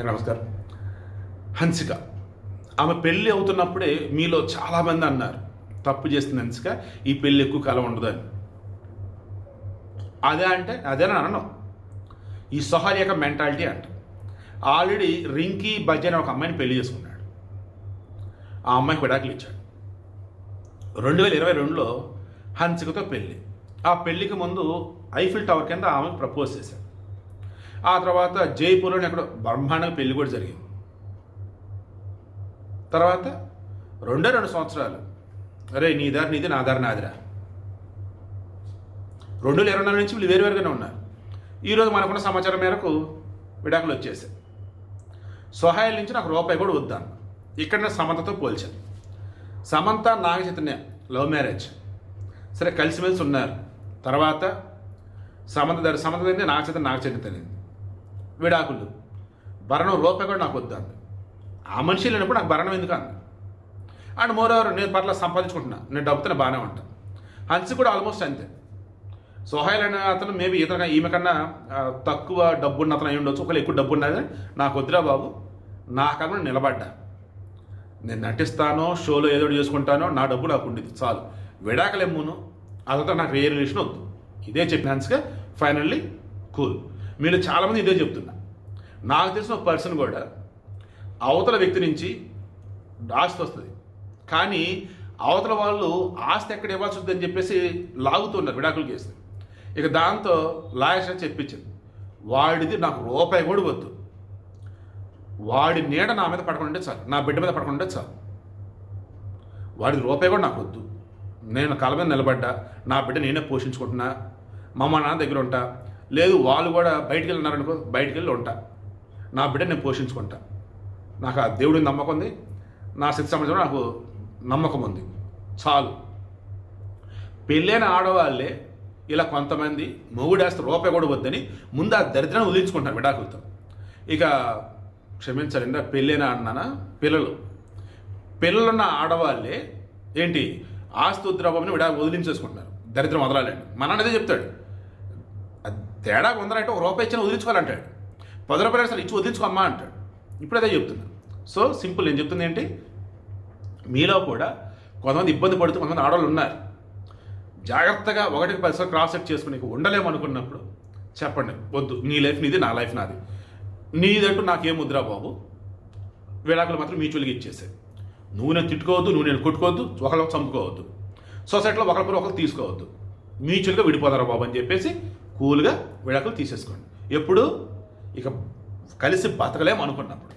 అందరికీ నమస్కారం. హన్సిక ఆమె పెళ్ళి అవుతున్నప్పుడే మీలో చాలామంది అన్నారు తప్పు చేస్తుంది హన్సిక, ఈ పెళ్ళి ఎక్కువ కాలం ఉండదు అని. అదే అంటే అదేనా అనను, ఈ సొహాలి యొక్క మెంటాలిటీ అంట. ఆల్రెడీ రింకీ బజ్ అనే ఒక అమ్మాయిని పెళ్లి చేసుకున్నాడు. ఆ అమ్మాయికి విడాకులు ఇచ్చాడు. 2022లో హన్సికతో పెళ్ళి. ఆ పెళ్ళికి ముందు ఐఫిల్ టవర్ కింద ఆమెకు ప్రపోజ్ చేశాడు. ఆ తర్వాత జైపూర్లోని అక్కడ బ్రహ్మాండంగా పెళ్లి కూడా జరిగింది. తర్వాత 2 సంవత్సరాలు అరే నీ దారి నీది, నా దారి నాదిరా. 2024 నుంచి వీళ్ళు వేరువేరుగానే ఉన్నారు. ఈరోజు మనకున్న సమాచారం మేరకు విడాకులు వచ్చేసాయి. సొహాయిల్ నుంచి నాకు రూపాయి కూడా వద్దాను. ఇక్కడ సమంతతో పోల్చాను. సమంత నాగ చైతన్య లవ్ మ్యారేజ్, సరే కలిసిమెలిసి ఉన్నారు. తర్వాత సమంత తెలియదు, నాగ చైతన్య తెలియదు. విడాకులు, భరణం రూపాయి కూడా నాకు వద్దాను. ఆ మనిషి లేనప్పుడు నాకు భరణం ఎందుకు అంది. అండ్ మోరోవర్ నేను పట్ల సంపాదించుకుంటున్నా, నేను డబ్బుతో బాగానే ఉంటాను. హన్సి కూడా ఆల్మోస్ట్ అంతే. సోహైల్ అనే అతను మేబీ ఇతను ఈమె కన్నా తక్కువ డబ్బున్న అతను అయి ఉండొచ్చు, ఒకవేళ ఎక్కువ డబ్బు ఉన్నది. నాకు వద్దురా బాబు, నా కన్నా నిలబడ్డా, నేను నటిస్తానో షోలో ఏదో చేసుకుంటానో, నా డబ్బు నాకు ఉండేది చాలు, విడాకలేమును అదంతా నాకు ఏ రిలేషన్ వద్దు. ఇదే చెప్పిన హన్సిక ఫైనల్లీ కూల్. మీరు చాలామంది ఇదే చెప్తున్నా. నాకు తెలిసిన ఒక పర్సన్ కూడా అవతల వ్యక్తి నుంచి ఆస్తి వస్తుంది, కానీ అవతల వాళ్ళు ఆస్తి ఎక్కడ ఇవ్వాల్సి వస్తుందని చెప్పేసి లాగుతున్నారు విడాకులు కేసు. ఇక దాంతో లాయర్ చెప్పించింది, వాడిది నాకు రూపాయి కూడా వద్దు, వాడి నీడ నా మీద పడకుండా చాలు, నా బిడ్డ మీద పడకుండా చాలు, వాడిది రూపాయి కూడా నాకు వద్దు, నేను కళ్ళ మీద నిలబడ్డా, నా బిడ్డ నేనే పోషించుకుంటున్నా, మా అమ్మ నాన్న దగ్గర ఉంటా, లేదు వాళ్ళు కూడా బయటికి వెళ్ళినారనుకో బయటికి వెళ్ళి ఉంటా, నా బిడ్డ నేను పోషించుకుంటా, నాకు ఆ దేవుడిని నమ్మకం ఉంది, నా శక్తి సంబంధించిన నాకు నమ్మకం ఉంది, చాలు. పెళ్ళైన ఆడవాళ్ళే ఇలా కొంతమంది మొగుడేస్తే రూపాయి కూడా వద్దని ముందు ఆ దరిద్రాన్ని వదిలించుకుంటారు విడాకులతో. ఇక క్షమించాలి, ఇందా పెళ్ళైన అన్నానా, పిల్లలున్న ఆడవాళ్ళే ఏంటి ఆస్తి ఉద్రవని వదిలించేసుకుంటున్నారు, దరిద్రం వదలాలండి. మన అన్నదే చెప్తాడు, తేడా ఉందరంటే ఒక రూపాయి ఇచ్చిన వదిలించుకోవాలంటాడు, 10 రూపాయలు అసలు ఇచ్చి వదిలించుకోమ్మా అంటాడు. ఇప్పుడు అదే చెప్తున్నా. సో సింపుల్, నేను చెప్తుంది ఏంటి, మీలో కూడా కొంతమంది ఇబ్బంది పడుతూ కొంతమంది ఆడవాళ్ళు ఉన్నారు. జాగ్రత్తగా 1కి 10 సార్లు క్రాస్ చెక్ చేసుకుని ఉండలేము అనుకున్నప్పుడు చెప్పండి, వద్దు, నీ లైఫ్ నీది, నా లైఫ్ నాది, నీదంటూ నాకేం వద్దురా బాబు, విడాకులు మాత్రం మ్యూచువల్గా ఇచ్చేసాయి. నువ్వు నేను తిట్టుకోవద్దు, నువ్వు నేను కొట్టుకోవద్దు, ఒకరికి చంపుకోవద్దు, సొసైటీలో ఒకరిపై తీసుకోవద్దు, మ్యూచువల్గా విడిపోతారా బాబు అని చెప్పేసి కూల్గా విడాకులు తీసేసుకోండి. ఎప్పుడు ఇక కలిసి బతకలేము అనుకున్నప్పుడు.